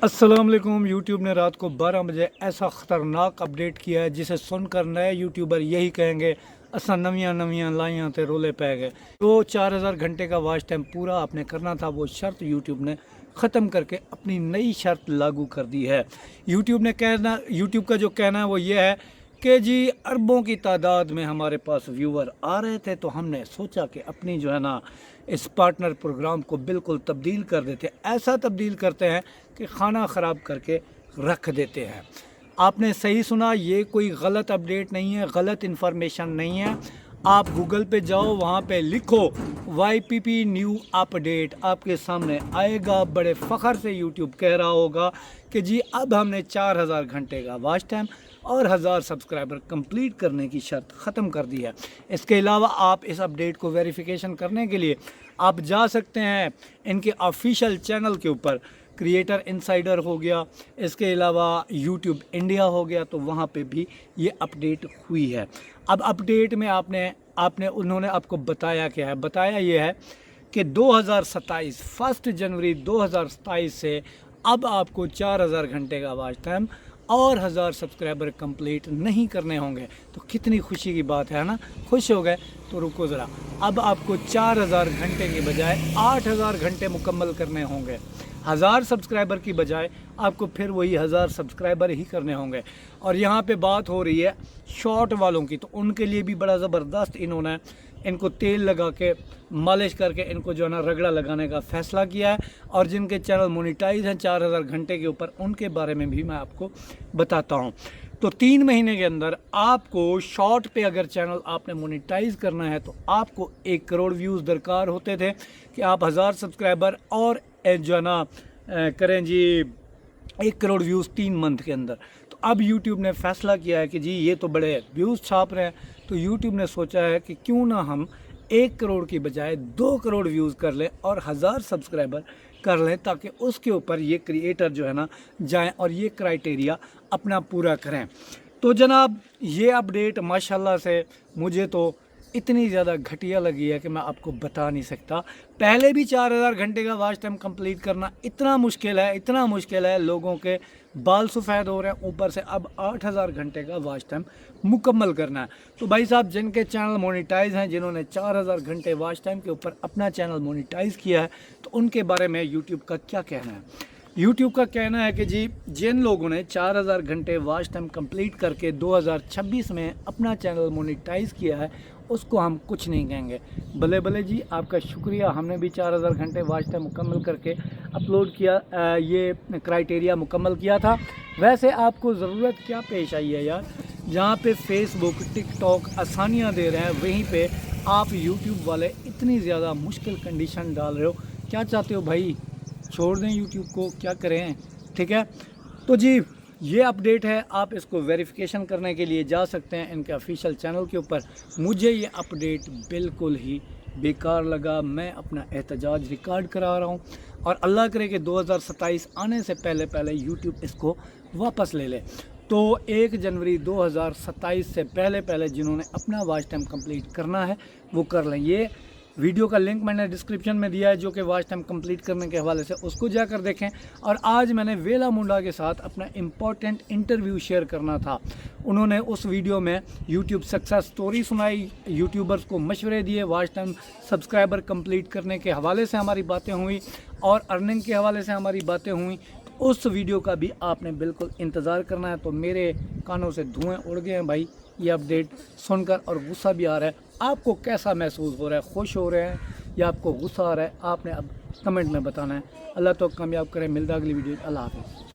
अस्सलाम वालेकुम। यूट्यूब ने रात को 12 बजे ऐसा ख़तरनाक अपडेट किया है जिसे सुनकर नए यूट्यूबर यही कहेंगे असा नवियां नवियां लाइयां ते रोले पै गए। तो 4000 घंटे का वॉच टाइम पूरा आपने करना था, वो शर्त यूट्यूब ने ख़त्म करके अपनी नई शर्त लागू कर दी है। यूट्यूब का जो कहना है वो ये है कि जी अरबों की तादाद में हमारे पास व्यूअर आ रहे थे, तो हमने सोचा कि अपनी जो है ना इस पार्टनर प्रोग्राम को बिल्कुल तब्दील कर देते हैं। ऐसा तब्दील करते हैं कि खाना ख़राब करके रख देते हैं। आपने सही सुना, ये कोई गलत अपडेट नहीं है, गलत इन्फॉर्मेशन नहीं है। आप गूगल पे जाओ, वहाँ पे लिखो YPP न्यू अपडेट, आपके सामने आएगा। बड़े फ़ख्र से यूट्यूब कह रहा होगा कि जी अब हमने 4000 घंटे का वॉच टाइम और 1000 सब्सक्राइबर कंप्लीट करने की शर्त ख़त्म कर दी है। इसके अलावा आप इस अपडेट को वेरिफिकेशन करने के लिए आप जा सकते हैं इनके ऑफिशियल चैनल के ऊपर। क्रिएटर इनसाइडर हो गया, इसके अलावा यूट्यूब इंडिया हो गया, तो वहाँ पे भी ये अपडेट हुई है। अब अपडेट में उन्होंने आपको बताया क्या है। बताया ये है कि 2027 1 जनवरी 2027 से अब आपको 4000 घंटे का वॉच टाइम और 1000 सब्सक्राइबर कंप्लीट नहीं करने होंगे। तो कितनी खुशी की बात है ना। खुश हो गए तो रुको ज़रा, अब आपको 4000 घंटे के बजाय 8000 घंटे मुकम्मल करने होंगे। 1000 सब्सक्राइबर की बजाय आपको फिर वही 1000 सब्सक्राइबर ही करने होंगे। और यहाँ पे बात हो रही है शॉर्ट वालों की, तो उनके लिए भी बड़ा ज़बरदस्त इन्होंने इनको तेल लगा के मालिश करके इनको जो है ना रगड़ा लगाने का फ़ैसला किया है। और जिनके चैनल मोनेटाइज हैं 4000 घंटे के ऊपर, उनके बारे में भी मैं आपको बताता हूँ। तो 3 महीने के अंदर आपको शॉर्ट पे अगर चैनल आपने मोनेटाइज करना है तो आपको 1 करोड़ व्यूज़ दरकार होते थे कि आप 1000 सब्सक्राइबर और जो है ना करें जी 1 करोड़ व्यूज़ 3 मंथ के अंदर। तो अब यूट्यूब ने फ़ैसला किया है कि जी ये तो बड़े व्यूज़ छाप रहे हैं, तो यूट्यूब ने सोचा है कि क्यों ना हम 1 करोड़ की बजाय 2 करोड़ व्यूज़ कर लें और 1000 सब्सक्राइबर कर लें, ताकि उसके ऊपर ये क्रिएटर जो है ना जाएं और ये क्राइटेरिया अपना पूरा करें। तो जनाब ये अपडेट माशाल्लाह से मुझे तो इतनी ज़्यादा घटिया लगी है कि मैं आपको बता नहीं सकता। पहले भी 4000 घंटे का वॉच टाइम कंप्लीट करना इतना मुश्किल है, लोगों के बाल सफ़ेद हो रहे हैं, ऊपर से अब 8000 घंटे का वॉच टाइम मुकम्मल करना है। तो भाई साहब जिनके चैनल मोनेटाइज हैं, जिन्होंने 4000 घंटे वॉच टाइम के ऊपर अपना चैनल मोनेटाइज किया है, तो उनके बारे में यूट्यूब का क्या कहना है। यूट्यूब का कहना है कि जी जिन लोगों ने 4000 घंटे वॉच टाइम कंप्लीट करके 2026 में अपना चैनल मोनेटाइज किया है, उसको हम कुछ नहीं कहेंगे। भले भले जी, आपका शुक्रिया, हमने भी 4000 घंटे वॉच टाइम मुकम्मल करके अपलोड किया, ये क्राइटेरिया मुकम्मल किया था। वैसे आपको ज़रूरत क्या पेश आई है यार, जहाँ पे फेसबुक टिकटॉक आसानियाँ दे रहे हैं, वहीं पे आप यूट्यूब वाले इतनी ज़्यादा मुश्किल कंडीशन डाल रहे हो। क्या चाहते हो भाई, छोड़ दें यूट्यूब को, क्या करें। ठीक है, तो जी ये अपडेट है। आप इसको वेरिफिकेशन करने के लिए जा सकते हैं इनके ऑफिशियल चैनल के ऊपर। मुझे ये अपडेट बिल्कुल ही बेकार लगा। मैं अपना एहतजाज रिकॉर्ड करा रहा हूँ और अल्लाह करे कि 2027 आने से पहले यूट्यूब इसको वापस ले ले। तो 1 जनवरी 2027 से पहले जिन्होंने अपना वॉच टाइम कंप्लीट करना है वो कर लें। ये वीडियो का लिंक मैंने डिस्क्रिप्शन में दिया है, जो कि वॉच टाइम कंप्लीट करने के हवाले से, उसको जाकर देखें। और आज मैंने वेला मुंडा के साथ अपना इम्पॉर्टेंट इंटरव्यू शेयर करना था। उन्होंने उस वीडियो में यूट्यूब सक्सेस स्टोरी सुनाई, यूट्यूबर्स को मशवरे दिए, वॉच टाइम सब्सक्राइबर कंप्लीट करने के हवाले से हमारी बातें हुई और अर्निंग के हवाले से हमारी बातें हुई। तो उस वीडियो का भी आपने बिल्कुल इंतज़ार करना है। तो मेरे कानों से धुएँ उड़ गए हैं भाई ये अपडेट सुनकर, और गुस्सा भी आ रहा है। आपको कैसा महसूस हो रहा है, खुश हो रहे हैं या आपको गुस्सा आ रहा है, आपने अब कमेंट में बताना है। अल्लाह तो कामयाब करे। मिलता अगली वीडियो। अल्लाह हाफ़िज़।